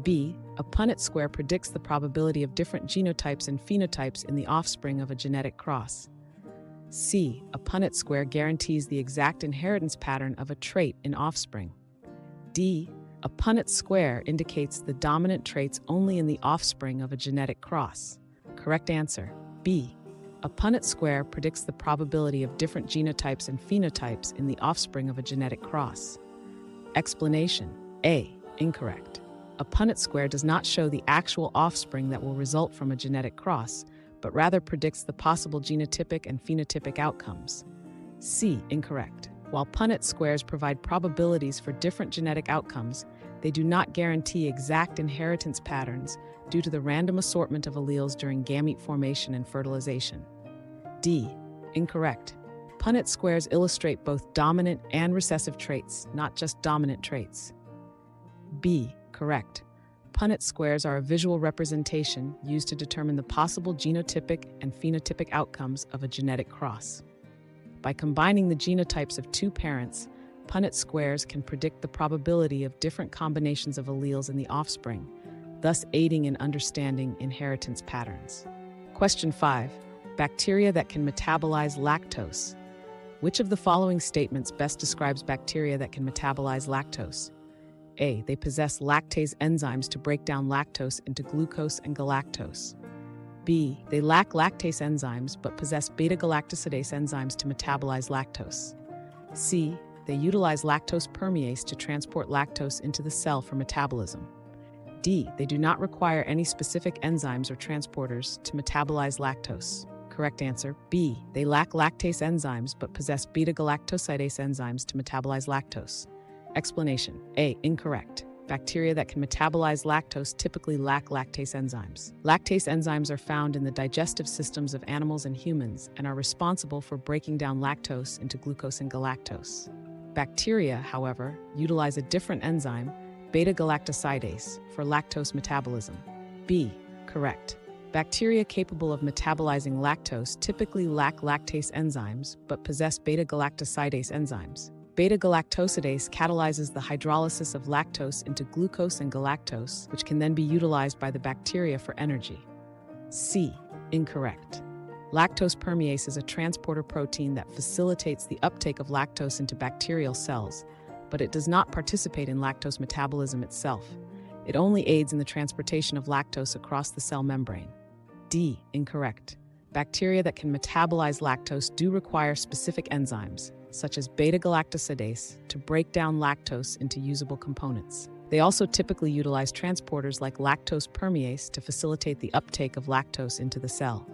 B. A Punnett square predicts the probability of different genotypes and phenotypes in the offspring of a genetic cross. C. A Punnett square guarantees the exact inheritance pattern of a trait in offspring. D. A Punnett square indicates the dominant traits only in the offspring of a genetic cross. Correct answer, B. A Punnett square predicts the probability of different genotypes and phenotypes in the offspring of a genetic cross. Explanation: A. Incorrect. A Punnett square does not show the actual offspring that will result from a genetic cross, but rather predicts the possible genotypic and phenotypic outcomes. C. Incorrect. While Punnett squares provide probabilities for different genetic outcomes, they do not guarantee exact inheritance patterns due to the random assortment of alleles during gamete formation and fertilization. D. Incorrect. Punnett squares illustrate both dominant and recessive traits, not just dominant traits. B. Correct. Punnett squares are a visual representation used to determine the possible genotypic and phenotypic outcomes of a genetic cross. By combining the genotypes of two parents, Punnett squares can predict the probability of different combinations of alleles in the offspring, thus aiding in understanding inheritance patterns. Question 5. Bacteria that can metabolize lactose. Which of the following statements best describes bacteria that can metabolize lactose? A. They possess lactase enzymes to break down lactose into glucose and galactose. B. They lack lactase enzymes but possess beta-galactosidase enzymes to metabolize lactose. C. They utilize lactose permease to transport lactose into the cell for metabolism. D. They do not require any specific enzymes or transporters to metabolize lactose. Correct answer, B. They lack lactase enzymes but possess beta-galactosidase enzymes to metabolize lactose. Explanation: A. Incorrect. Bacteria that can metabolize lactose typically lack lactase enzymes. Lactase enzymes are found in the digestive systems of animals and humans and are responsible for breaking down lactose into glucose and galactose. Bacteria, however, utilize a different enzyme, beta-galactosidase, for lactose metabolism. B. Correct. Bacteria capable of metabolizing lactose typically lack lactase enzymes but possess beta-galactosidase enzymes. Beta-galactosidase catalyzes the hydrolysis of lactose into glucose and galactose, which can then be utilized by the bacteria for energy. C. Incorrect. Lactose permease is a transporter protein that facilitates the uptake of lactose into bacterial cells, but it does not participate in lactose metabolism itself. It only aids in the transportation of lactose across the cell membrane. D. Incorrect. Bacteria that can metabolize lactose do require specific enzymes, such as beta-galactosidase, to break down lactose into usable components. They also typically utilize transporters like lactose permease to facilitate the uptake of lactose into the cell.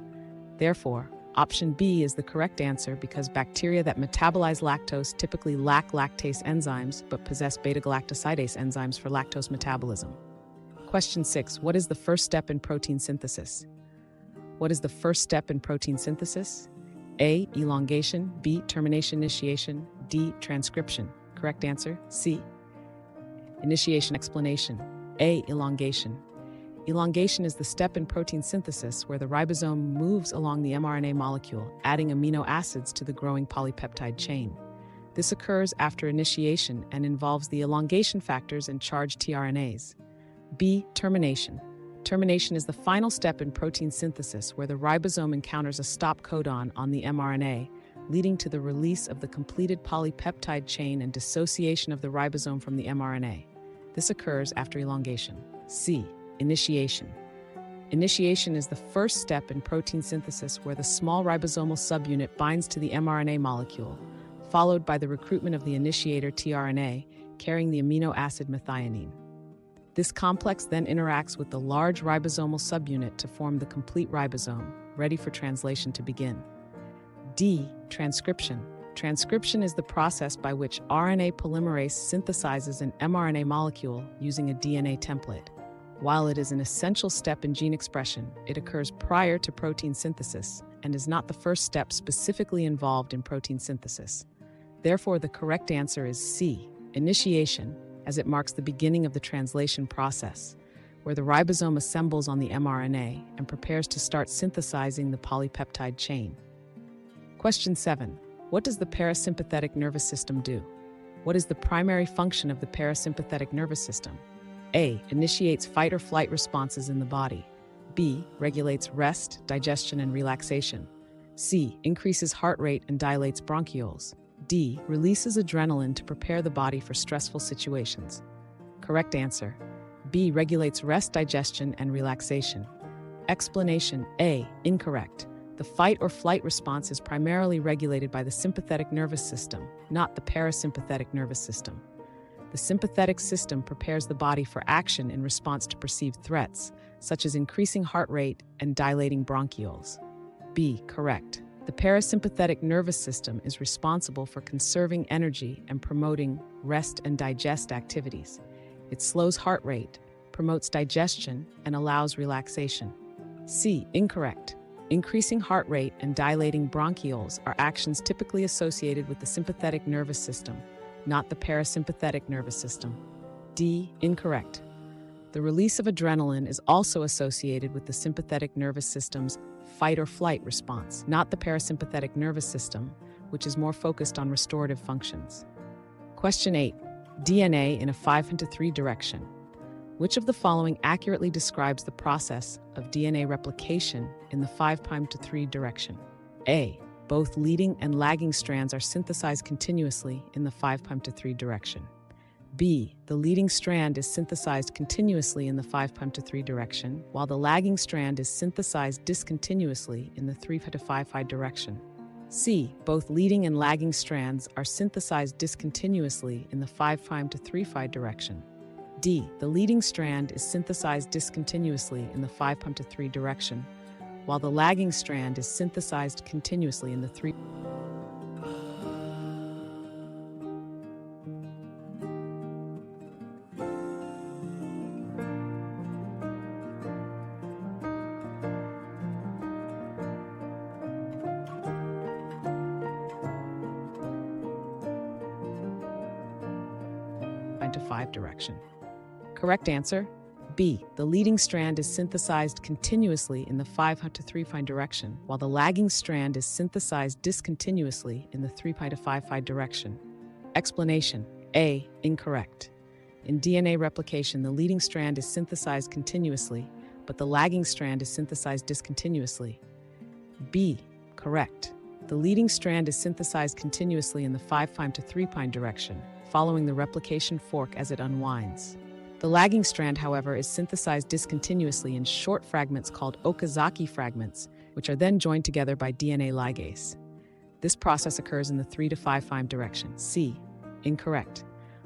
Therefore, option B is the correct answer because bacteria that metabolize lactose typically lack lactase enzymes but possess beta-galactosidase enzymes for lactose metabolism. Question 6. What is the first step in protein synthesis? What is the first step in protein synthesis? A. Elongation. B. Termination initiation. D. Transcription. Correct answer, C. Initiation explanation. A. Elongation. Elongation is the step in protein synthesis where the ribosome moves along the mRNA molecule, adding amino acids to the growing polypeptide chain. This occurs after initiation and involves the elongation factors and charged tRNAs. B. Termination. Termination is the final step in protein synthesis where the ribosome encounters a stop codon on the mRNA, leading to the release of the completed polypeptide chain and dissociation of the ribosome from the mRNA. This occurs after elongation. C. Initiation. Initiation is the first step in protein synthesis where the small ribosomal subunit binds to the mRNA molecule, followed by the recruitment of the initiator tRNA carrying the amino acid methionine. This complex then interacts with the large ribosomal subunit to form the complete ribosome, ready for translation to begin. D. Transcription. Transcription is the process by which RNA polymerase synthesizes an mRNA molecule using a DNA template. While it is an essential step in gene expression, it occurs prior to protein synthesis and is not the first step specifically involved in protein synthesis. Therefore, the correct answer is C. Initiation, as it marks the beginning of the translation process, where the ribosome assembles on the mRNA and prepares to start synthesizing the polypeptide chain. Question 7. What does the parasympathetic nervous system do? What is the primary function of the parasympathetic nervous system? A. Initiates fight or flight responses in the body. B. Regulates rest, digestion, and relaxation. C. Increases heart rate and dilates bronchioles. D. Releases adrenaline to prepare the body for stressful situations. Correct answer. B. Regulates rest, digestion, and relaxation. Explanation. A. Incorrect. The fight or flight response is primarily regulated by the sympathetic nervous system, not the parasympathetic nervous system. The sympathetic system prepares the body for action in response to perceived threats, such as increasing heart rate and dilating bronchioles. B. Correct. The parasympathetic nervous system is responsible for conserving energy and promoting rest and digest activities. It slows heart rate, promotes digestion, and allows relaxation. C. Incorrect. Increasing heart rate and dilating bronchioles are actions typically associated with the sympathetic nervous system, not the parasympathetic nervous system. D. Incorrect. The release of adrenaline is also associated with the sympathetic nervous system's fight or flight response, not the parasympathetic nervous system, which is more focused on restorative functions. Question 8. DNA in a 5'3" direction. Which of the following accurately describes the process of DNA replication in the 5'3" direction? A. Both leading and lagging strands are synthesized continuously in the 5'3" direction. B. The leading strand is synthesized continuously in the 5'3" direction, while the lagging strand is synthesized discontinuously in the 3' to 5' direction. C. Both leading and lagging strands are synthesized discontinuously in the 5' to 3' direction. D. The leading strand is synthesized discontinuously in the 5' to 3 direction, while the lagging strand is synthesized continuously in the 3. to 5' direction. Correct answer, B. The leading strand is synthesized continuously in the 5' to 3' direction, while the lagging strand is synthesized discontinuously in the 3' to 5' direction. Explanation: A. Incorrect. In DNA replication, the leading strand is synthesized continuously, but the lagging strand is synthesized discontinuously. B. Correct. The leading strand is synthesized continuously in the 5' to 3' direction, following the replication fork as it unwinds. The lagging strand, however, is synthesized discontinuously in short fragments called Okazaki fragments, which are then joined together by DNA ligase. This process occurs in the 3' to 5' direction. C. Incorrect.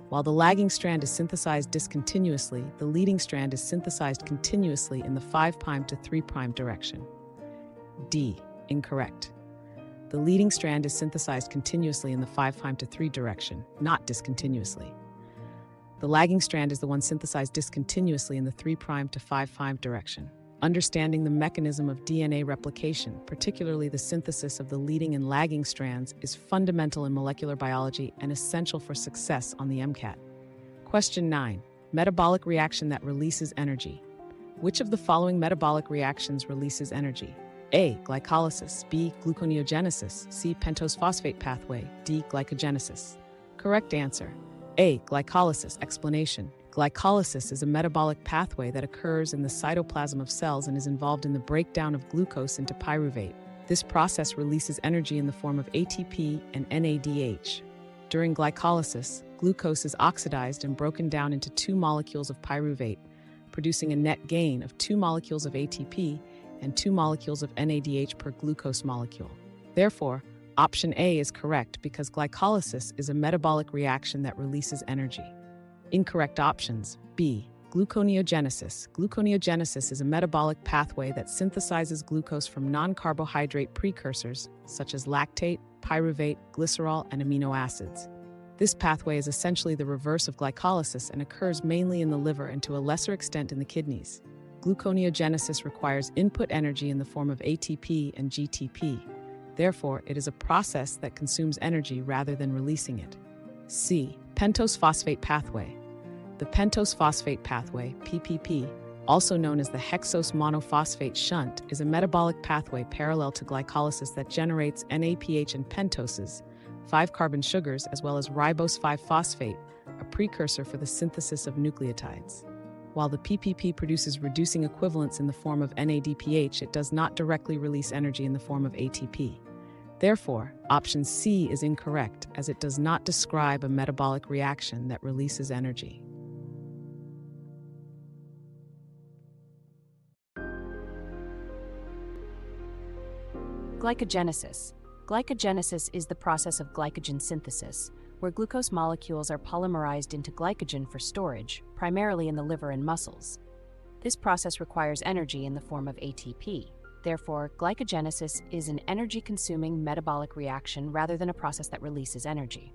While the lagging strand is synthesized discontinuously, the leading strand is synthesized continuously in the 5' to 3' direction. D. Incorrect. The leading strand is synthesized continuously in the 5' to 3 direction, not discontinuously. The lagging strand is the one synthesized discontinuously in the 3' to 5' direction. Understanding the mechanism of DNA replication, particularly the synthesis of the leading and lagging strands, is fundamental in molecular biology and essential for success on the MCAT. Question 9. Metabolic reaction that releases energy. Which of the following metabolic reactions releases energy? A. Glycolysis. B. Gluconeogenesis. C. Pentose phosphate pathway. D. Glycogenesis. Correct answer: A. Glycolysis. Explanation: Glycolysis is a metabolic pathway that occurs in the cytoplasm of cells and is involved in the breakdown of glucose into pyruvate. This process releases energy in the form of ATP and NADH. During glycolysis, glucose is oxidized and broken down into 2 molecules of pyruvate, producing a net gain of 2 molecules of ATP and 2 molecules of NADH per glucose molecule. Therefore, option A is correct because glycolysis is a metabolic reaction that releases energy. Incorrect options: B. Gluconeogenesis. Gluconeogenesis is a metabolic pathway that synthesizes glucose from non-carbohydrate precursors such as lactate, pyruvate, glycerol, and amino acids. This pathway is essentially the reverse of glycolysis and occurs mainly in the liver and to a lesser extent in the kidneys. Gluconeogenesis requires input energy in the form of ATP and GTP. Therefore, it is a process that consumes energy rather than releasing it. C. Pentose phosphate pathway. The pentose phosphate pathway, PPP, also known as the hexose monophosphate shunt, is a metabolic pathway parallel to glycolysis that generates NAPH and pentoses, 5-carbon sugars, as well as ribose 5-phosphate, a precursor for the synthesis of nucleotides. While the PPP produces reducing equivalents in the form of NADPH, it does not directly release energy in the form of ATP. Therefore, option C is incorrect, as it does not describe a metabolic reaction that releases energy. Glycogenesis. Glycogenesis is the process of glycogen synthesis, where glucose molecules are polymerized into glycogen for storage, primarily in the liver and muscles. This process requires energy in the form of ATP. Therefore, glycogenesis is an energy-consuming metabolic reaction rather than a process that releases energy.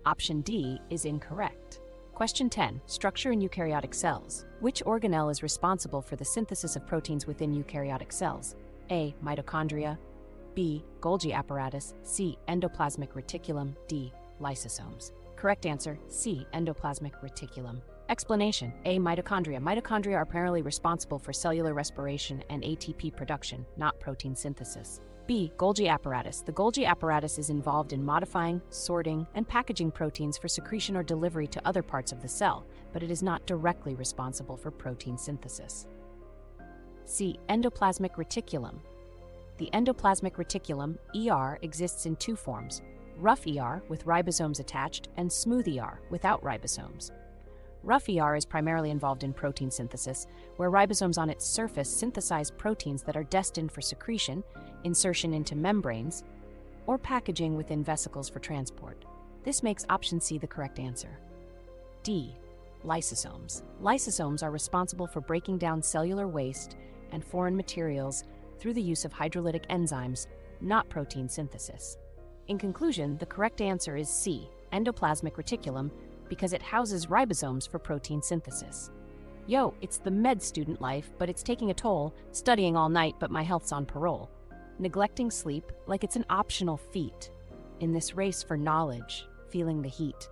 Option D is incorrect. Question 10. Structure in eukaryotic cells. Which organelle is responsible for the synthesis of proteins within eukaryotic cells? A. Mitochondria. B. Golgi apparatus. C. Endoplasmic reticulum. D. Lysosomes. Correct answer: C. Endoplasmic reticulum. Explanation: A. Mitochondria. Mitochondria are primarily responsible for cellular respiration and ATP production, not protein synthesis. B. Golgi apparatus. The Golgi apparatus is involved in modifying, sorting, and packaging proteins for secretion or delivery to other parts of the cell, but it is not directly responsible for protein synthesis. C. Endoplasmic reticulum. The endoplasmic reticulum, ER, exists in 2 forms: rough ER with ribosomes attached and smooth ER without ribosomes. Rough ER is primarily involved in protein synthesis, where ribosomes on its surface synthesize proteins that are destined for secretion, insertion into membranes, or packaging within vesicles for transport. This makes option C the correct answer. D. Lysosomes. Lysosomes are responsible for breaking down cellular waste and foreign materials through the use of hydrolytic enzymes, not protein synthesis. In conclusion, the correct answer is C, endoplasmic reticulum, because it houses ribosomes for protein synthesis. Yo, it's the med student life, but it's taking a toll, studying all night but my health's on parole. Neglecting sleep like it's an optional feat. In this race for knowledge, feeling the heat.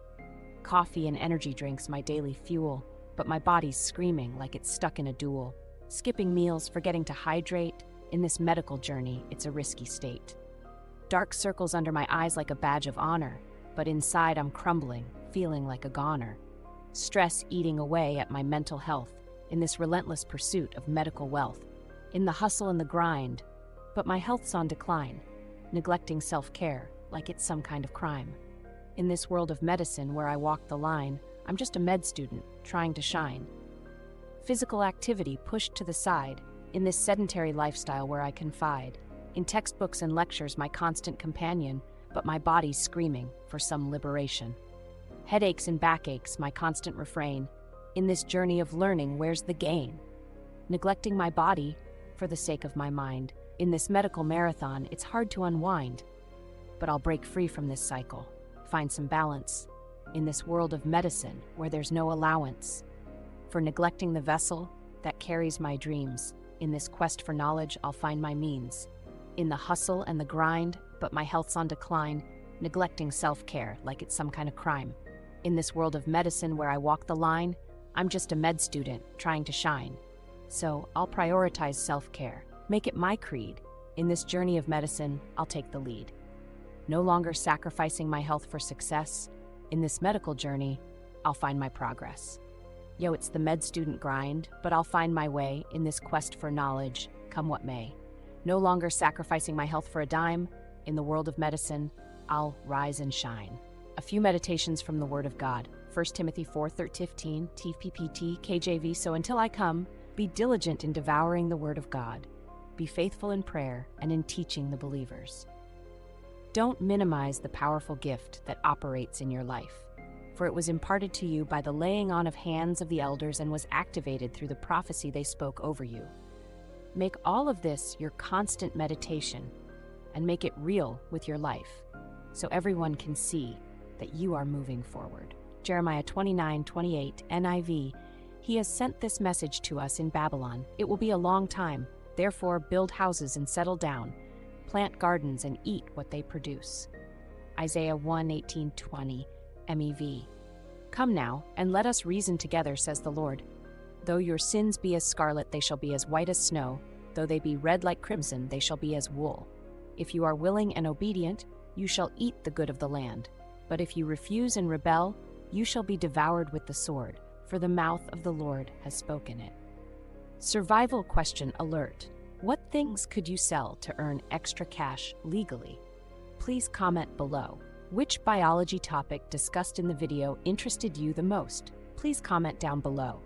Coffee and energy drinks my daily fuel, but my body's screaming like it's stuck in a duel. Skipping meals, forgetting to hydrate. In this medical journey, it's a risky state. Dark circles under my eyes like a badge of honor, but inside I'm crumbling, feeling like a goner. Stress eating away at my mental health in this relentless pursuit of medical wealth. In the hustle and the grind, but my health's on decline, neglecting self-care like it's some kind of crime. In this world of medicine where I walk the line, I'm just a med student trying to shine. Physical activity pushed to the side, in this sedentary lifestyle where I confide. In textbooks and lectures, my constant companion, but my body's screaming for some liberation. Headaches and backaches, my constant refrain. In this journey of learning, where's the gain? Neglecting my body for the sake of my mind. In this medical marathon, it's hard to unwind. But I'll break free from this cycle, find some balance. In this world of medicine, where there's no allowance for neglecting the vessel that carries my dreams. In this quest for knowledge, I'll find my means. In the hustle and the grind, but my health's on decline, neglecting self-care like it's some kind of crime. In this world of medicine where I walk the line, I'm just a med student trying to shine. So I'll prioritize self-care, make it my creed. In this journey of medicine, I'll take the lead. No longer sacrificing my health for success. In this medical journey, I'll find my progress. Yo, it's the med student grind, but I'll find my way in this quest for knowledge, come what may. No longer sacrificing my health for a dime. In the world of medicine, I'll rise and shine. A few meditations from the Word of God. 1 Timothy 4:15, TPPT, KJV. So until I come, be diligent in devouring the Word of God. Be faithful in prayer and in teaching the believers. Don't minimize the powerful gift that operates in your life, for it was imparted to you by the laying on of hands of the elders and was activated through the prophecy they spoke over you. Make all of this your constant meditation and make it real with your life so everyone can see that you are moving forward. Jeremiah 29:28 NIV. He has sent this message to us in Babylon. It will be a long time. Therefore, build houses and settle down. Plant gardens and eat what they produce. Isaiah 1:18-20 MEV. Come now, and let us reason together, says the Lord. Though your sins be as scarlet, they shall be as white as snow. Though they be red like crimson, they shall be as wool. If you are willing and obedient, you shall eat the good of the land. But if you refuse and rebel, you shall be devoured with the sword, for the mouth of the Lord has spoken it. Survival question alert. What things could you sell to earn extra cash legally? Please comment below. Which biology topic discussed in the video interested you the most? Please comment down below.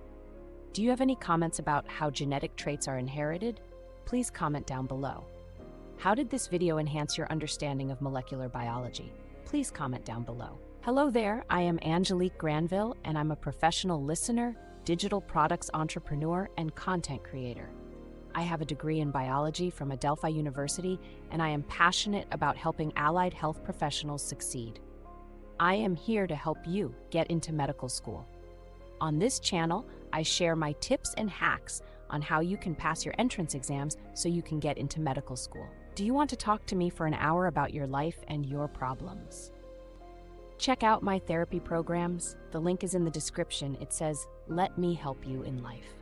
Do you have any comments about how genetic traits are inherited? Please comment down below. How did this video enhance your understanding of molecular biology? Please comment down below. Hello there, I am Angelique Granville, and I'm a professional listener, digital products entrepreneur, and content creator. I have a degree in biology from Adelphi University, and I am passionate about helping allied health professionals succeed. I am here to help you get into medical school. On this channel, I share my tips and hacks on how you can pass your entrance exams so you can get into medical school. Do you want to talk to me for an hour about your life and your problems? Check out my therapy programs. The link is in the description. It says, "Let me help you in life."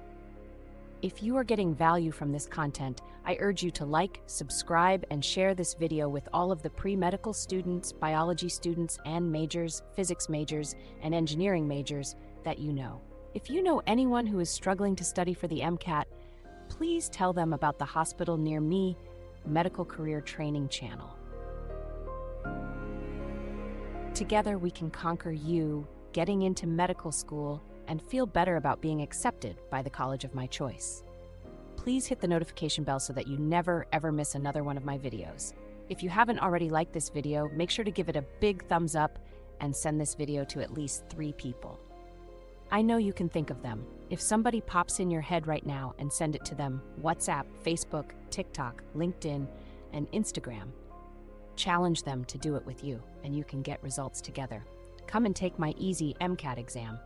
If you are getting value from this content, I urge you to like, subscribe, and share this video with all of the pre-medical students, biology students, and majors, physics majors, and engineering majors that you know. If you know anyone who is struggling to study for the MCAT, please tell them about the hospital near me, Medical Career Training Channel. Together we can conquer you, getting into medical school, and feel better about being accepted by the college of my choice. Please hit the notification bell so that you never ever miss another one of my videos. If you haven't already liked this video, make sure to give it a big thumbs up and send this video to at least 3 people. I know you can think of them. If somebody pops in your head right now and send it to them, WhatsApp, Facebook, TikTok, LinkedIn, and Instagram. Challenge them to do it with you, and you can get results together. Come and take my easy MCAT exam.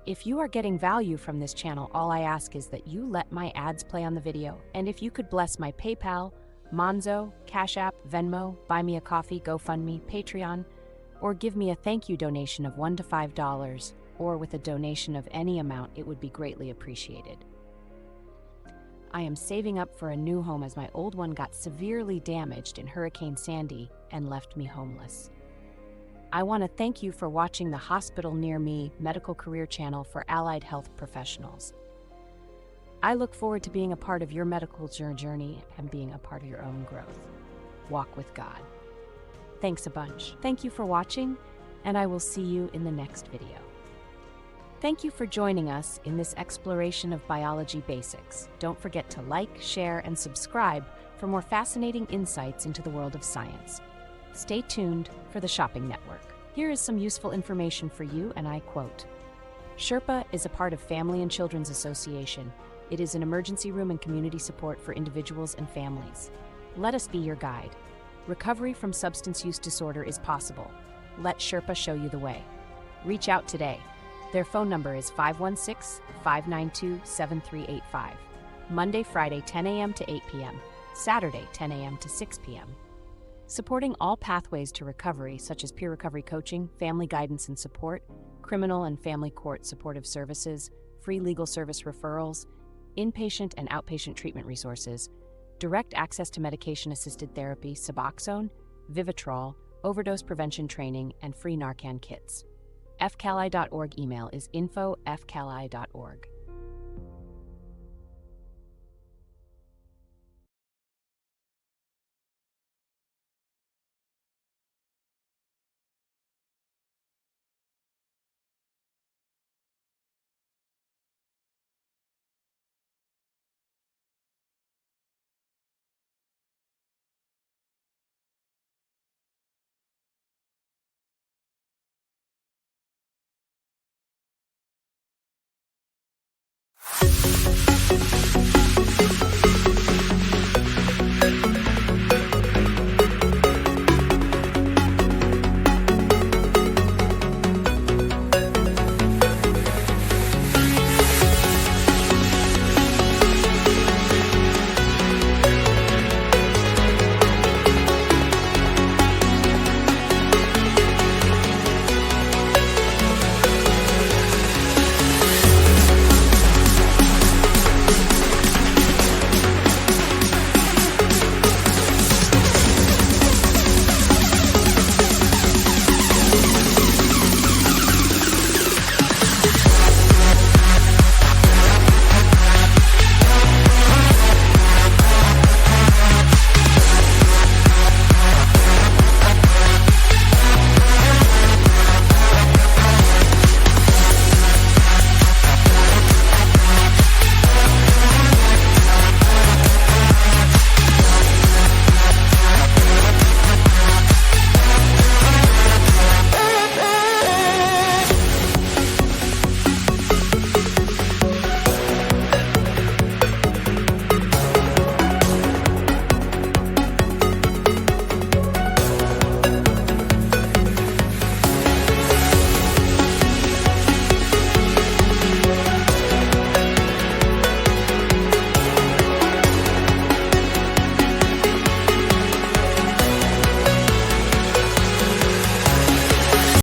If you are getting value from this channel, all I ask is that you let my ads play on the video, and if you could bless my PayPal, Monzo, Cash App, Venmo, Buy Me a Coffee, GoFundMe, Patreon, or give me a thank you donation of $1 to $5, or with a donation of any amount, it would be greatly appreciated. I am saving up for a new home as my old one got severely damaged in Hurricane Sandy and left me homeless. I want to thank you for watching the Hospital Near Me Medical Career Channel for allied health professionals. I look forward to being a part of your medical journey and being a part of your own growth. Walk with God. Thanks a bunch. Thank you for watching, and I will see you in the next video. Thank you for joining us in this exploration of biology basics. Don't forget to like, share, and subscribe for more fascinating insights into the world of science. Stay tuned for the Shopping Network. Here is some useful information for you, and I quote, Sherpa is a part of Family and Children's Association. It is an emergency room and community support for individuals and families. Let us be your guide. Recovery from substance use disorder is possible. Let Sherpa show you the way. Reach out today. Their phone number is 516-592-7385. Monday, Friday, 10 a.m. to 8 p.m. Saturday, 10 a.m. to 6 p.m. Supporting all pathways to recovery, such as peer recovery coaching, family guidance and support, criminal and family court supportive services, free legal service referrals, inpatient and outpatient treatment resources, direct access to medication-assisted therapy, Suboxone, Vivitrol, overdose prevention training, and free Narcan kits. fcali.org email is info@fcali.org.